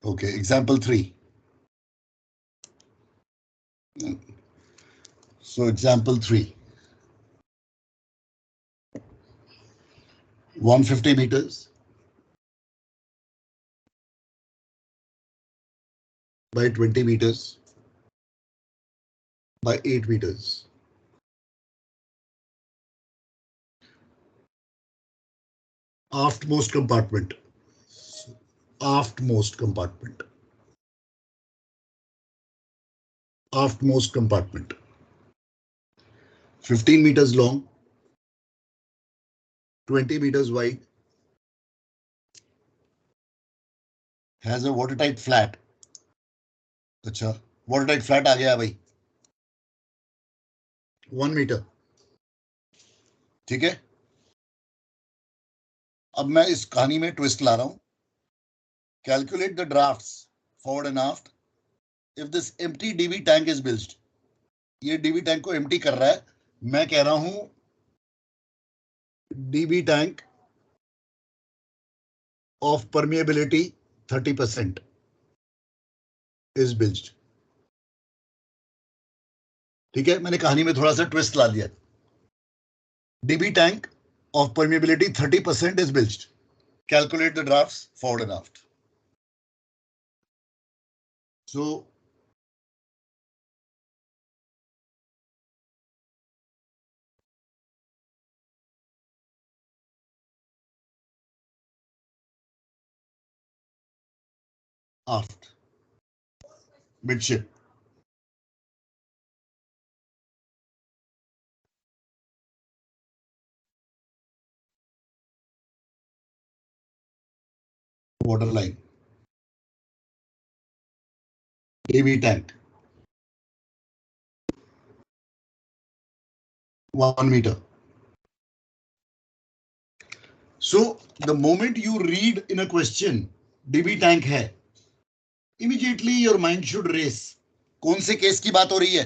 Okay, example 3. So example 3. 150 meters by 20 meters by 8 meters. Aftmost compartment. Aftmost compartment. Aftmost compartment. 15 meters long, 20 meters wide, has a watertight flat. अच्छा, watertight flat आ गया भाई, 1 metre. ठीक है, अब मैं इस कहानी में ट्विस्ट ला रहा हूं. Calculate the drafts forward and aft if this empty DB tank is bilged. ये DB tank को empty कर रहा है. मैं कह रहा हूं DB tank of permeability 30% is bilged. ठीक है, मैंने कहानी में थोड़ा सा ट्विस्ट ला दिया. DB tank of permeability 30% is bilged. Calculate the drafts forward and aft. So aft, midship. Waterline. DB tank. 1 meter. So the moment you read in a question, DB tank है, immediately your mind should race. कौन से case की बात हो रही है?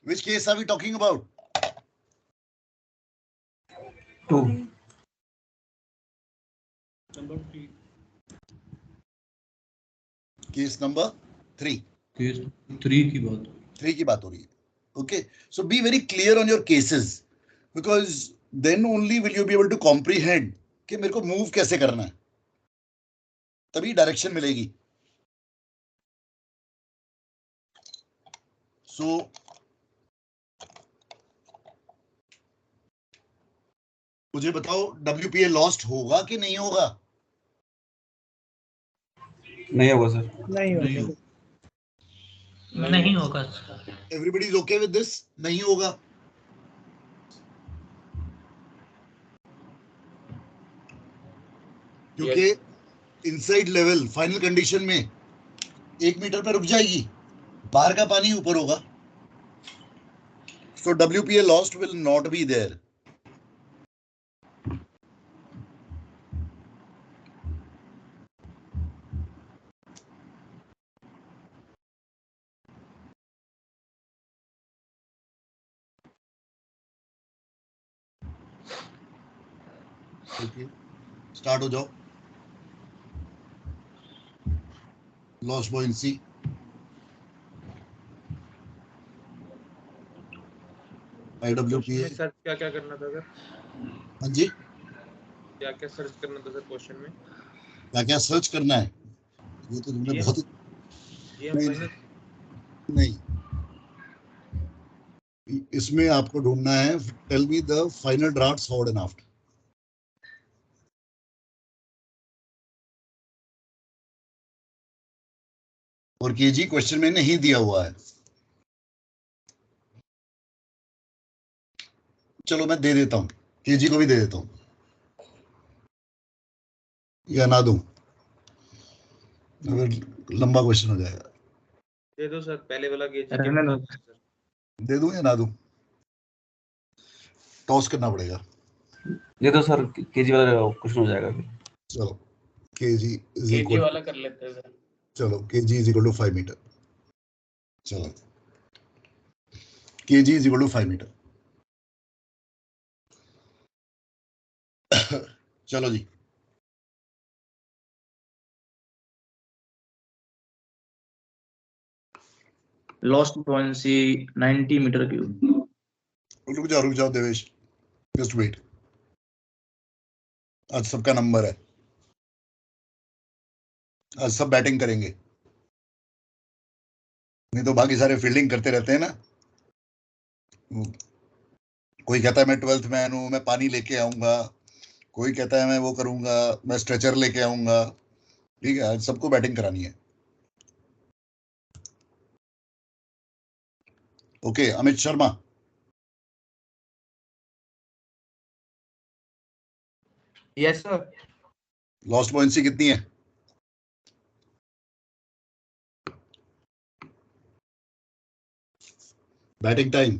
Which case are we talking about? 2. Number 3. Case number 3. Case 3 की बात. 3 की बात हो रही है. Okay, so be very clear on your cases, because then only will you be able to comprehend कि मेरे को move कैसे करना है. तभी डायरेक्शन मिलेगी. So मुझे बताओ WPA लॉस्ट होगा कि नहीं होगा? नहीं होगा सर. नहीं होगा. Everybody is okay with this? नहीं होगा. क्योंकि इनसाइड लेवल फाइनल कंडीशन में 1 मीटर पे रुक जाएगी, बाहर का पानी ऊपर होगा. So WPA lost will not be there. Okay, start हो जाओ. Lost buoyancy. IWPA. सर क्या क्या करना था सर? हाँ जी, क्या क्या सर्च करना था सर क्वेश्चन में? क्या क्या सर्च करना है? ये तो तुमने बहुत नहीं, इसमें आपको ढूंढना है. Tell me the final drafts forward and aft. और केजी क्वेश्चन में नहीं दिया हुआ है. चलो मैं दे देता हूं, केजी को भी दे देता हूं या ना दूं, अगर लंबा क्वेश्चन हो जाएगा. दे दो सर, पहले वाला केजी दे दूं या ना दूं? टॉस करना पड़ेगा. ये तो सर केजी वाला क्वेश्चन हो जाएगा फिर. चलो केजी इज केजी इक्वल, वाला कर लेते हैं सर. चलो KG is equal to 5 metre. चलो KG is equal to 5 metre. चलो जी, लॉस्ट buoyancy 90 मीटर क्यूब। रुक जाओ देवेश, जस्ट वेट। आज सबका नंबर है, आज सब बैटिंग करेंगे, नहीं तो बाकी सारे फील्डिंग करते रहते हैं ना। कोई कहता है मैं 12th मैन हूं, मैं पानी लेके आऊंगा, कोई कहता है मैं वो करूंगा, मैं स्ट्रेचर लेके आऊंगा। ठीक है, आज सबको बैटिंग करानी है। Okay, Amit Sharma. Yes sir. Lost buoyancy कितनी है? Batting time.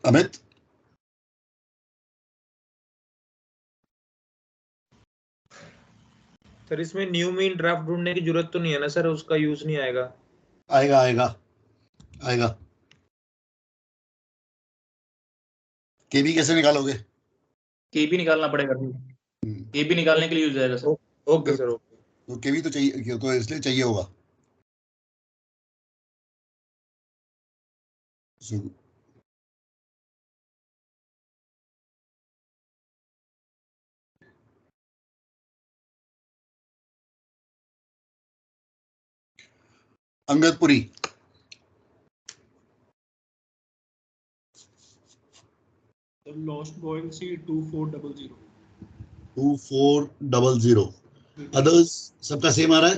अमित, सर इसमें न्यू मीन ड्राफ्ट ढूंढने की जरूरत तो नहीं है ना सर, उसका यूज नहीं आएगा। आएगा आएगा आएगा। केबी कैसे निकालोगे? केबी निकालना पड़ेगा, केबी निकालने के लिए यूज आएगा सर। Okay sir, okay. तो केबी तो चाहिए, तो इसलिए चाहिए होगा। So, अंगदपुरी। The lost buoyancy 2400. 2400। Others सबका सेम आ रहा है?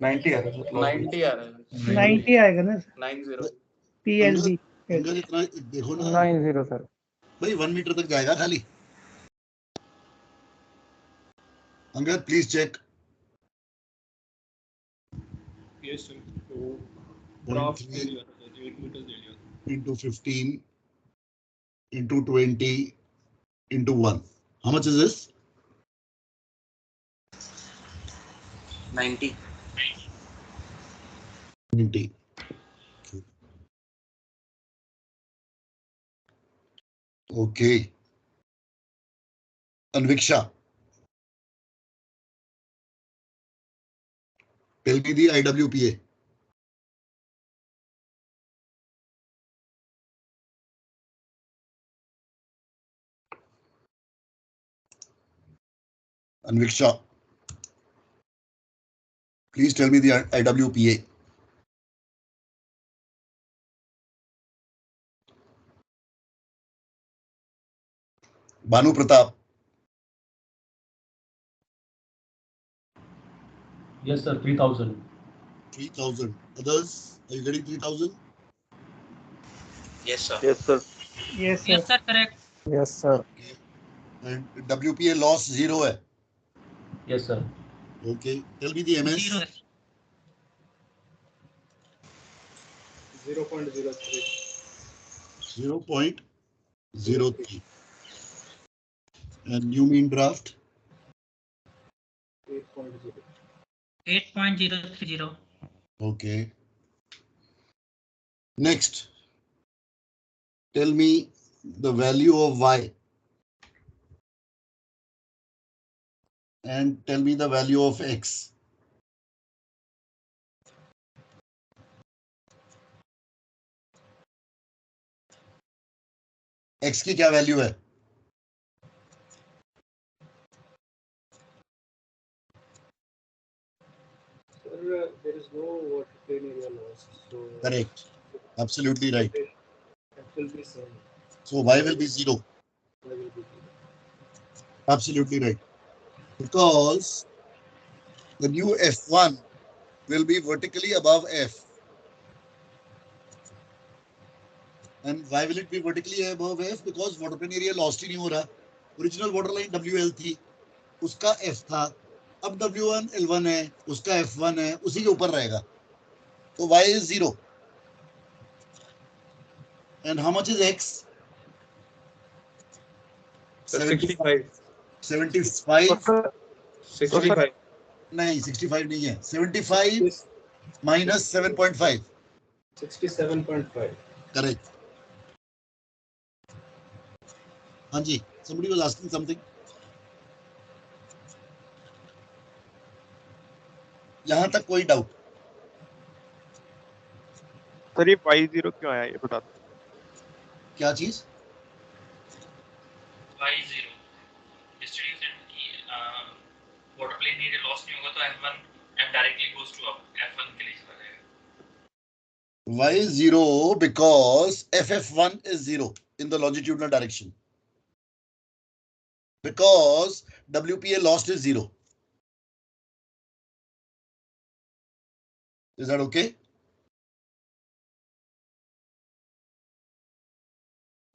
90 आ रहा है सर। 90 आ रहा है। 90 आएगा ना सर। 90। PLB अंगद इतना देखो ना 90 सर। भाई, 1 मीटर तक जाएगा खाली। Angad please check. Yes sir. तो draft दे दिया था सर, 8 meters दे दिया था। into 15 into 20 into 1. How much is this? 90। 20. Okay. Anviksha, tell me the IWPA. Anviksha, please tell me the IWPA. Banu Pratap. Yes sir, 3000. 3000. Others, are you getting 3000? Yes sir। Yes sir, correct. Yes sir. Okay. And WPA loss 0 hai. Yes sir. Okay. Tell me the MS. 0.03। 0.03. And new mean draft. 8.0। 8.030. Okay. Next, tell me the value of y and tell me the value of x. X की क्या value है? There is no water plane area loss. So Correct. Absolutely right. That will be same. So y will be 0. Y will be 0. Absolutely right. Because the new F1 will be vertically above F. And why will it be vertically above F? Because water plane area lost ही नहीं हो रहा. Original water line WL थी, उसका F था. अब W1 L1 है, उसका F1 है, उसी के ऊपर रहेगा. तो y is 0. And how much is x? 65. 75. 65. नहीं 65 नहीं है. 75 minus 7.5. 67.5. Correct. हाँ जी. Somebody was asking something. यहाँ तक कोई डाउट? सर ये y0 क्यों आया ये बता दो. क्या चीज? y0 yesterday you said कि water plane area loss नहीं होगा तो f1 f directly goes to f1 के लिए चला जाएगा. y0 because ff1 is 0 in the longitudinal direction. Because WPA lost is 0. Is that okay?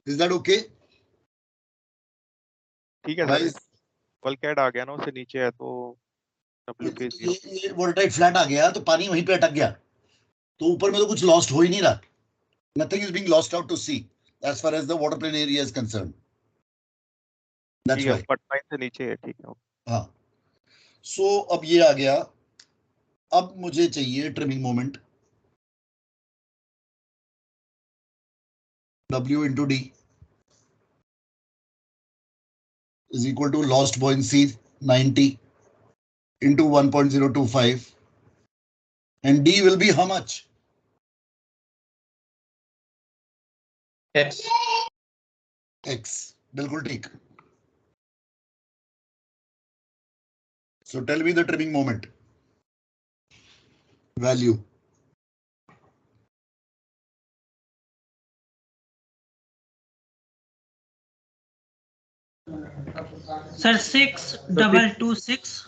Is that okay? ठीक है सर. बल्कहेड आ गया ना, उससे नीचे है तो WP 0. ये वोल्टाइट फ्लैट आ गया तो पानी वहीं पे अटक गया, तो ऊपर में तो कुछ लॉस्ट हो ही नहीं रहा. Nothing is being lost out to sea as far as the water plane area is concerned. That's why. But line से नीचे है. ठीक है. हाँ. So अब ये आ गया. अब मुझे चाहिए trimming moment. W into D is equal to lost buoyancy 90 into 1.025 and D will be how much? x. X. बिल्कुल ठीक. So tell me the trimming moment value. Sir, 6226.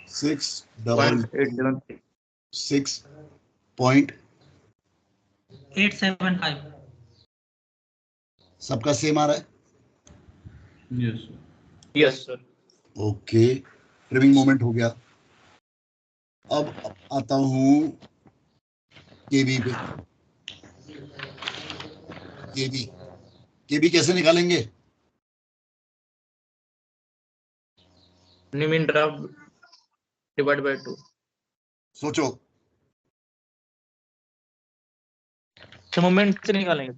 6.6.875. सबका सेम आ रहा है? Yes sir. Okay. Trimming moment हो गया. अब आता हूं केबी पे. केबी कैसे निकालेंगे? New mean draft divided by 2. सोचो. अच्छा मोमेंट से निकालेंगे.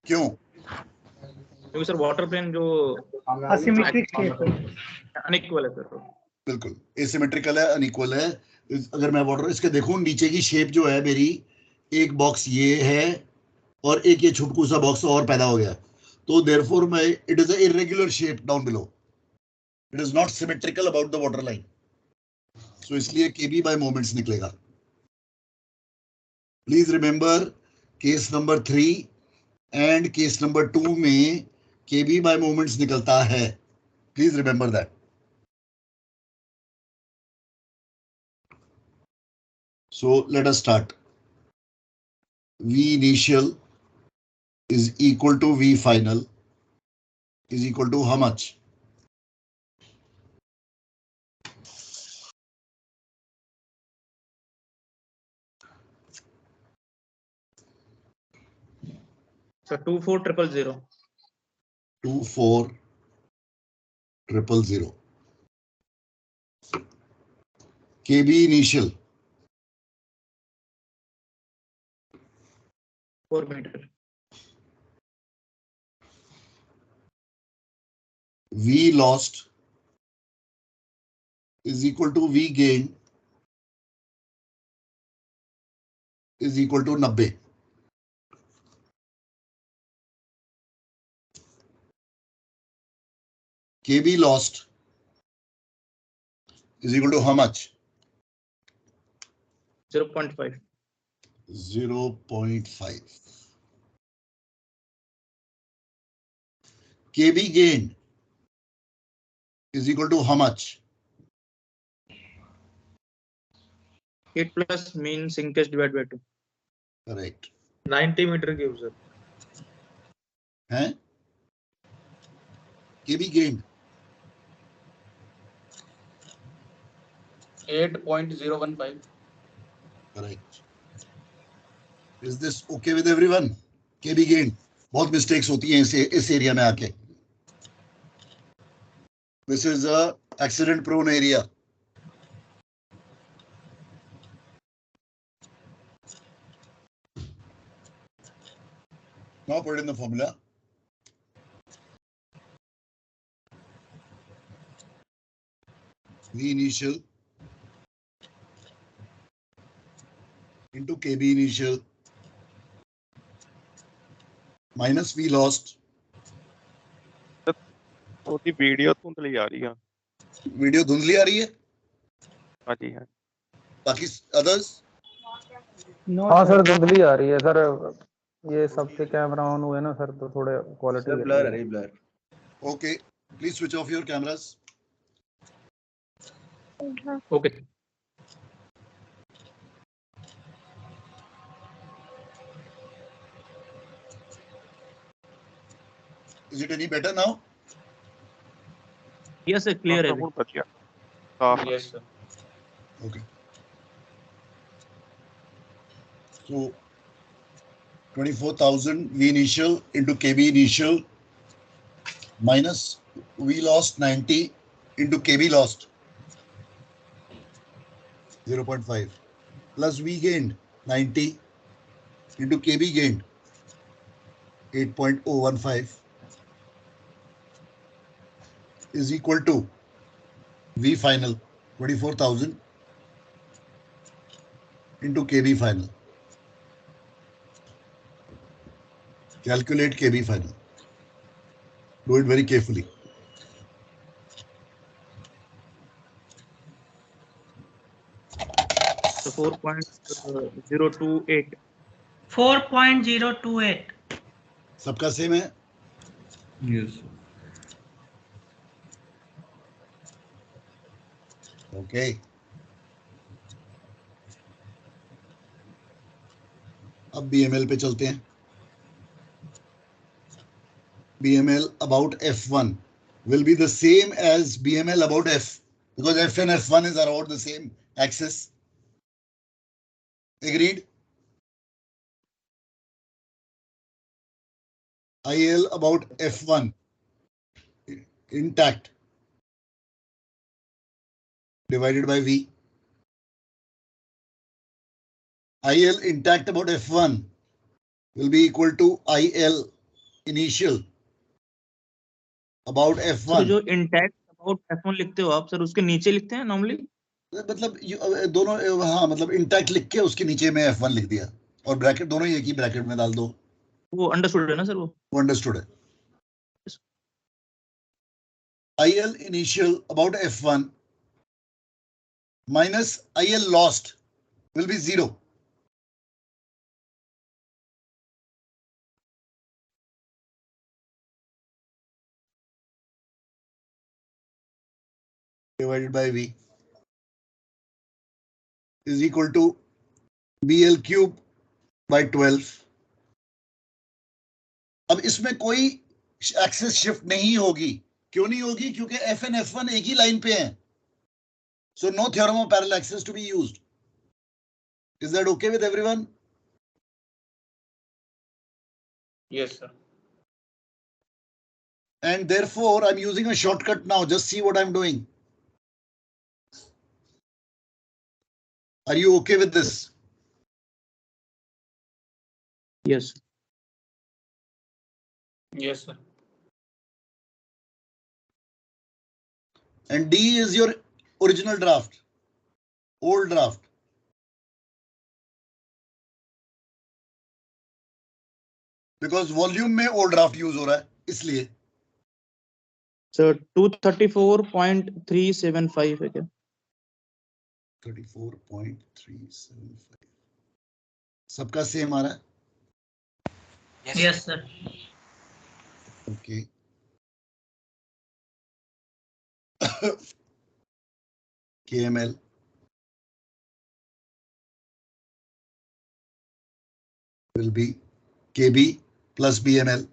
क्यों? क्योंकि सर वाटर प्लेन जो असिमेट्रिक शेप है, अनइक्वल है सर. बिल्कुल एसिमेट्रिकल है, अनइक्वल है. अगर मैं वाटर इसके देखूं नीचे की शेप जो है मेरी, एक बॉक्स ये है और एक ये छुटकू सा बॉक्स और पैदा हो गया, तो देयरफॉर मैं it is a irregular shape down below. It is not symmetrical about the water line. So इसलिए केबी बाय मोमेंट्स निकलेगा. Please remember case number 3 and case number 2 में केबी बाय मोमेंट्स निकलता है. Please remember that. So let us start. V initial is equal to V final is equal to how much? So 24000. 24000. KB initial 4 meter. V lost is equal to V gain is equal to 90. KB lost is equal to how much? 0.5. 0.5. KB gained is equal to how much? 8 plus mean sinkage divided by 2. Correct. 90 meter cube, sir. Huh? KB gained 8.015. correct. Is this okay with everyone? KB gained. बहुत mistakes होती हैं इस area में आके. This is a accident prone area. Now put in the formula. V initial into KB initial minus V lost. थोड़ी video धुंधली आ रही है। वीडियो धुंधली आ रही है? हाँ जी है। बाकी others? हाँ सर धुंधली आ रही है सर, ये सबके कैमरा ऑन हुए ना सर तो थोड़े क्वालिटी ब्लर है blur. Okay, please switch off your cameras. Okay. Is it any better now? Yes, sir. Clear. अब बच गया। साफ। Yes, sir. Okay. So 24,000 V initial into KB initial minus V lost 90 into KB lost 0.5 plus V gained 90 into KB gained 8.015 is equal to V final 24,000 into KB final. Calculate KB final. Do it very carefully. So 4.028. 4.028. सबका same है? Yes. Okay. अब BML पे चलते हैं. BML about F1 will be the same as BML about F because F and F1 is around the same axis. Agreed? IL about F1 intact divided by V. IL intact about F1 will be equal to IL initial about तो F1. जो intact about F1 लिखते हो आप sir उसके नीचे लिखते हैं normally? मतलब दोनों हाँ मतलब इंटैक्ट लिख के उसके नीचे में F1 लिख दिया और ब्रैकेट दोनों एक ही ब्रैकेट में डाल दो. वो अंडरस्टूड है ना सर? वो अंडरस्टूड है. IL initial about F1 minus IL lost will be 0. Divided by V is equal to BL cube by 12. अब इसमें कोई एक्सेस शिफ्ट नहीं होगी. क्यों नहीं होगी? क्योंकि F and F1 एक ही लाइन पे हैं. So no theorem of parallel access to be used. Is that okay with everyone? Yes, sir. And therefore I'm using a shortcut now. Just see what I'm doing. Are you okay with this? yes. Yes, sir. And D is your original draft, old draft. Because volume में old draft use हो रहा है इसलिए sir 234.375 है क्या? 34.375 सबका same आ रहा है. Yes, sir. Okay KML will be KB plus BML.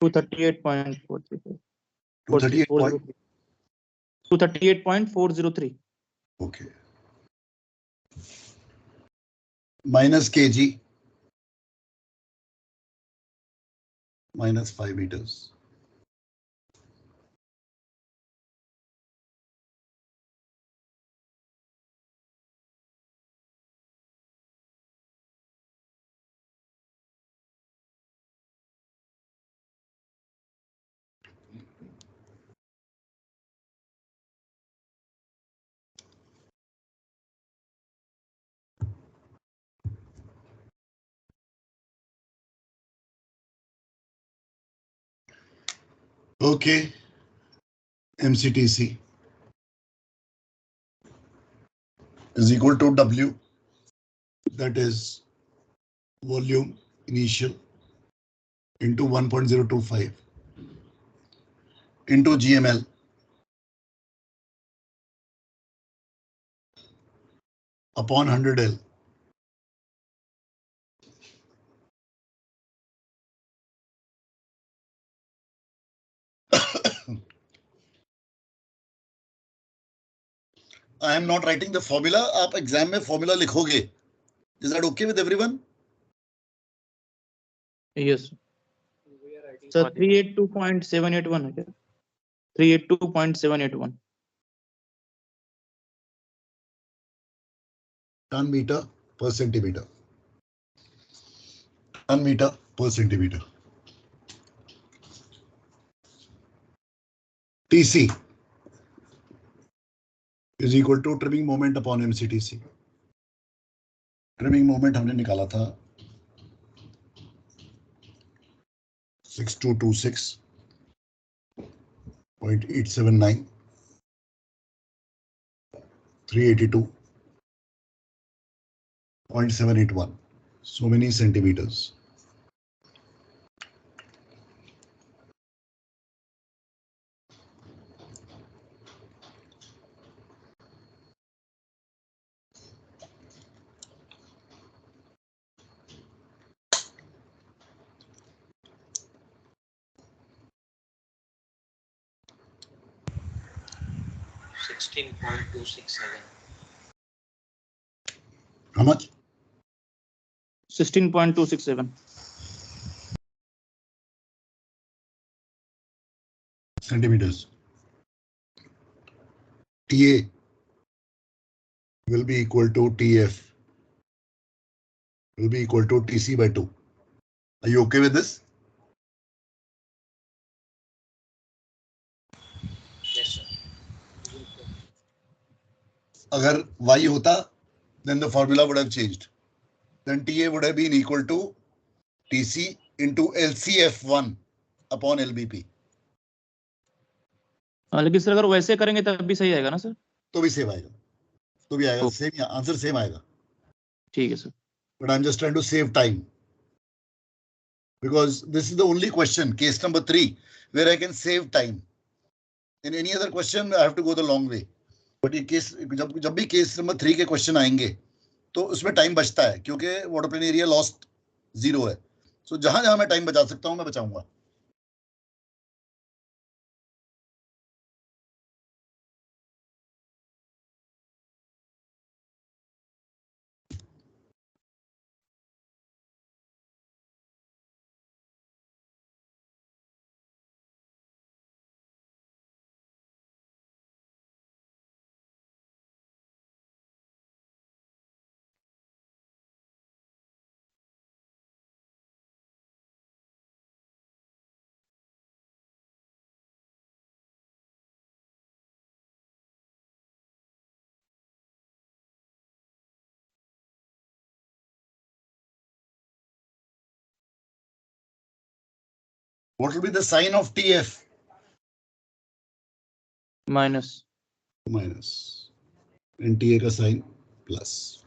Two 238.433. 238. 238.403. Okay. Minus kg minus 5 meters. Okay, MCTC is equal to W, that is volume initial into 1.025 into GML upon 100L. I am not writing the formula. आप exam में formula लिखोगे. Is that okay with everyone? Yes. Sir 382.781 है क्या? 382.781. Ton meter per centimeter. Ton meter per centimeter. TC is equal to trimming moment upon MCTC. Trimming moment हमने निकाला था 6226.879 382.781. So many centimeters. How much? 16.267. Centimeters. TA will be equal to TF will be equal to TC by 2. Are you okay with this? Yes, sir. अगर Y होता, then the formula would have changed. Then TA would have been equal to TC into LCF1 upon LBP. लेकिन sir अगर वैसे करेंगे तब भी सही आएगा ना सर? तो भी सेम आएगा. तो भी आएगा. सेम आंसर सेम आएगा. ठीक है sir. But I'm just trying to save time. Because this is the only question, case number 3, where I can save time. In any other question, I have to go the long way. But ये case जब भी case number 3 के question आएंगे तो उसमें time बचता है क्योंकि वाटर प्लेन एरिया लॉस्ट 0 है. सो जहां जहां मैं टाइम बचा सकता हूं मैं बचाऊंगा. What will be the sign of TF? Minus. Minus. And TA का sign plus.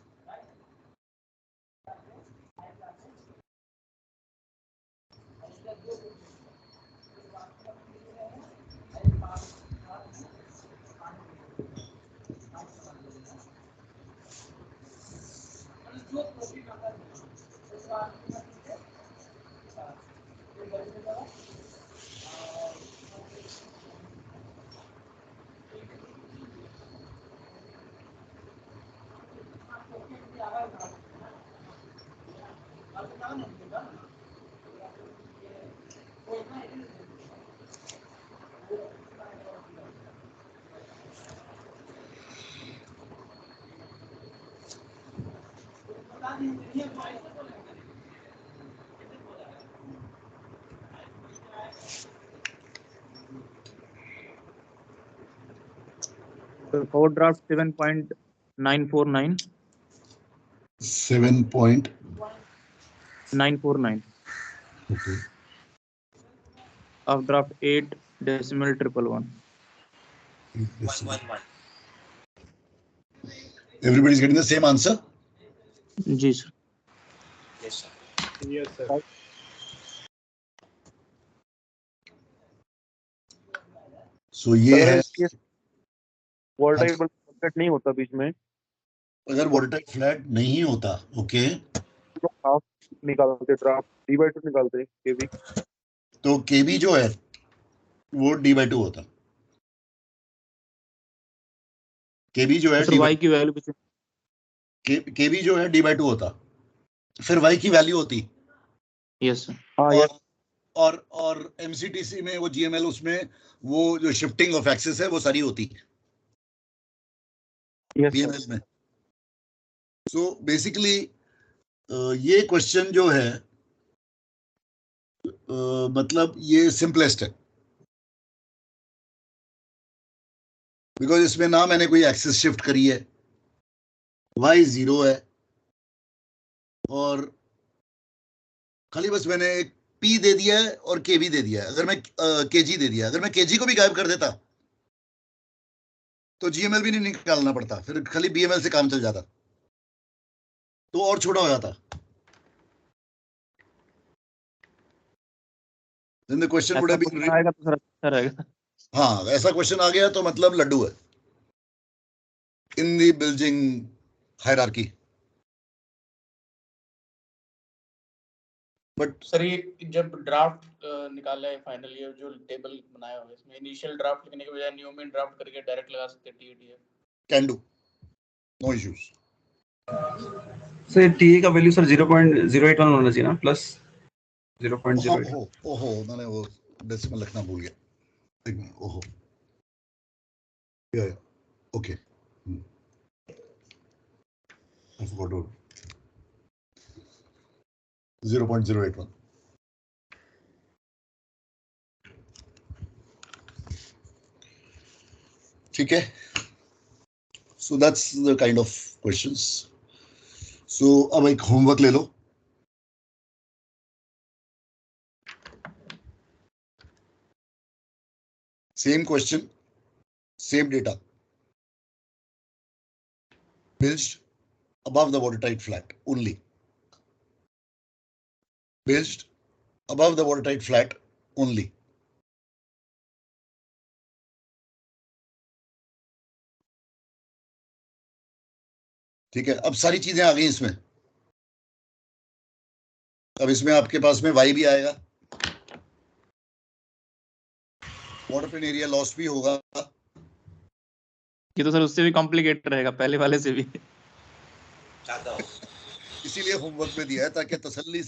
So forward draft 7.949. 7.949. 949. Okay. Of draft 8.111. Everybody's getting the same answer? जी सर. Yes, sir. So ये है, वोल्टाइल फ्लैट नहीं होता बीच में, अगर वोल्टाइल फ्लैट नहीं होता, ओके, तो हाफ निकालते, ड्राफ्ट D/2 निकालते केवी, तो केबी जो है वो D/2 होता. केबी जो है सर y की वैल्यू कितनी? केबी जो है D/2 होता, फिर y की वैल्यू होती. Yes sir. और MCTC में वो GML, उसमें वो जो शिफ्टिंग ऑफ एक्सिस है वो सारी होती PML में. सो बेसिकली ये क्वेश्चन जो है मतलब ये सिंपलेस्ट है, बिकॉज इसमें ना मैंने कोई एक्सिस शिफ्ट करी है, y 0 है, और खाली बस मैंने एक P दे दिया है और KB दे दिया है. अगर मैं KG दे दिया, अगर मैं KG को भी गायब कर देता तो GML भी नहीं निकालना पड़ता, फिर खाली BML से काम चल जाता, तो और छोटा हो जाता. Then the question would have been, आएगा तो सर अच्छा रहेगा. हाँ, ऐसा क्वेश्चन आ गया तो मतलब लड्डू है इन दी बिल्डिंग हायरार्की. बट सर ये जब ड्राफ्ट निकाला है फाइनल, ये जो टेबल बनाया हुआ है इसमें इनिशियल ड्राफ्ट लिखने के बजाय न्यूमेन ड्राफ्ट करके डायरेक्ट लगा सकते हैं TDF. Can do, no issues. Sir TA का वैल्यू सर 0.081 होना चाहिए ना, प्लस 0.08. ओहो, मैंने वो डेसिमल लिखना भूल गया. एक मिनट, ओहो, या ओके, I forgot to 0.081. ठीक है. So that's the kind of questions. So अब एक होमवर्क ले लो. Same question, same data. Bilged above the watertight flat only. Bilged above the watertight flat only. ठीक है. अब सारी चीजें आ गई इसमें. अब इसमें आपके पास में y भी आएगा, वाटर प्लेन एरिया लॉस भी होगा. ये तो सर उससे भी कॉम्प्लिकेटेड रहेगा पहले वाले से भी. इसीलिए होमवर्क में दिया है ताकि तसल्ली से